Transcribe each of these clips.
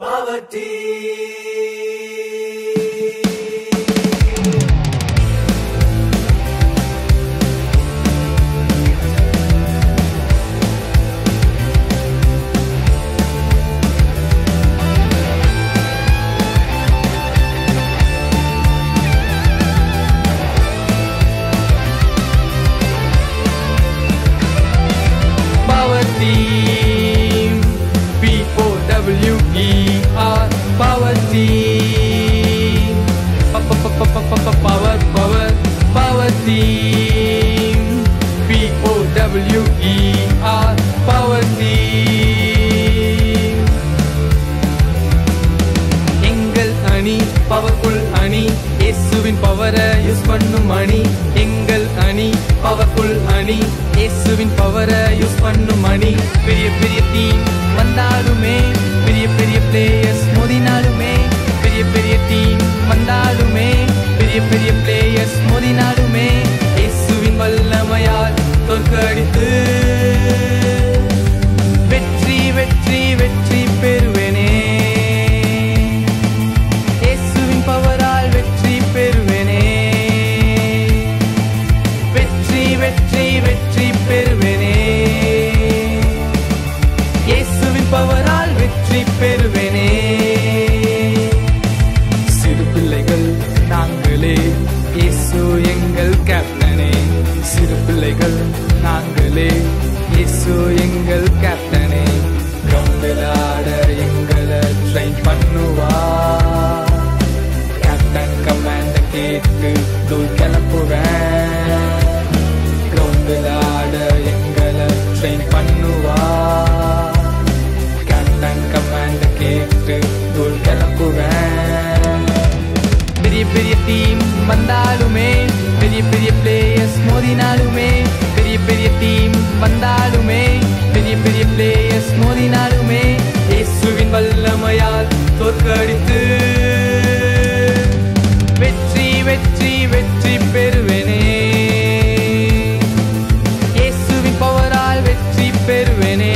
Power team, power team, POWER, power team. எங்கள் அணி powerful அணி, இயேசுவின் பவரை யூஸ் பண்ணும் அணி. எங்கள் அணி பவர்ஃபுல் அணி, இயேசுவின் பவரை யூஸ் பண்ணும் அணி. பெரிய பெரிய டீம் வந்தாலுமே, பெரிய பெரிய பிளேயர்ஸ் மோதினாலுமே, பெரிய பெரிய டீம் வந்தாலுமே, பெரிய பெரிய பிளேயர்ஸ் மோதினாலுமே, இயேசுவின் வல்லமையால் தோற்கடித்து வெற்றி வெற்றி வெற்றி பெறுவேனே. இயேசுவின் பவரால் வெற்றி பெறுவேனே. வெற்றி வெற்றி வெற்றி பெறுவேனே. இயேசுவின் பவரால் வெற்றி பெறுவேனே. சிறு பிள்ளைகள் நாங்களே, இயேசு எங்கள் கேப்டனே. சிறு பிள்ளைகள் நாங்களே, இயேசு எங்கள் கேப்டனே. கிரவுண்டில் ஆட எங்களை ட்ரெயின் பண்ணுவார். கேப்டன் கமாண்ட கேட்டு தூள் கிளப்புவேன். கிரவுண்டில் ஆட எங்களை ட்ரெயின் பண்ணுவார். கேப்டன் கமாண்ட கேட்டு தூள் கிளப்புவேன். பெரிய பெரிய டீம் வந்தாலுமே, பெரிய பெரிய பிளேயர்ஸ் மோதினாலுமே, பெரிய பெரிய டீம் வந்தாலுமே, பெரிய பெரிய பிளேயர்ஸ் மோதினாலுமே, இயேசுவின் வல்லமையால் தோற்கடித்து வெற்றி வெற்றி வெற்றி பெறுவேனே. இயேசுவின் பவரால் வெற்றி பெறுவேனே.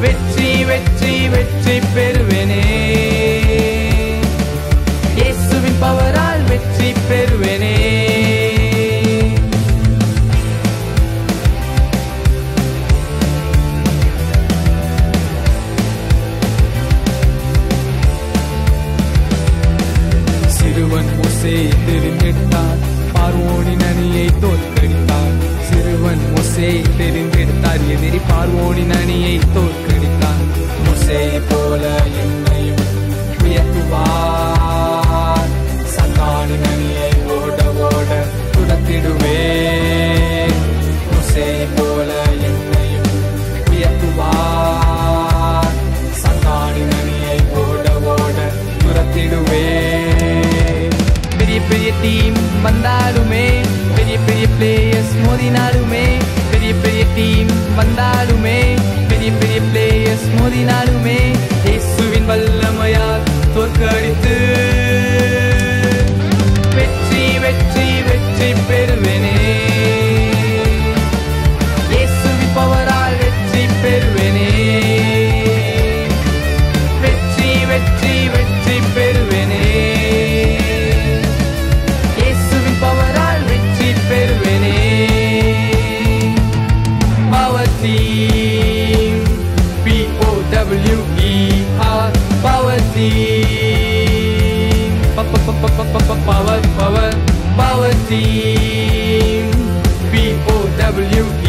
வெற்றி வெற்றி வெற்றி பெறுவேனே. இயேசுவின் பவரால் வெற்றி பெறுவேனே. சிறுவன் மோசேயை தெரிந்தெடுத்தார், பார்வோனின் அணியை தோற்கடித்தார். சிறுவன் மோசேயை தெரிந்தெடுத்தார், எதிரி பார்வோனின் அணியை தோற்கடித்தார். மோசேயை போல என்னையும் உயர்த்துவார். சத்தானின் அணியை ஓட ஓட துரத்திடுவேன். மோசேயை போல என்னையும் உயர்த்துவார். சத்தானின் அணியை ஓட ஓட துரத்திடுவேன். பெரிய பெரிய டீம் வந்தாலுமே, பெரிய பெரிய பிளேயர்ஸ் மோதினாலுமே, பெரிய பெரிய டீம் வந்தாலுமே, பெரிய பெரிய பிளேயர்ஸ் மோதினாலுமே, இயேசுவின் வல்லமையால் தோற்கடித்து வெற்றி வெற்றி வெற்றி பெறுவேனே. இயேசுவின் பவரால் வெற்றி பெறுவேனே. வெற்றி வெற்றி வெற்றி பெறுவேனே. இயேசுவின் பவரால் வெற்றி பெறுவேனே. Power team, POWER, power team, power power power team, POWER.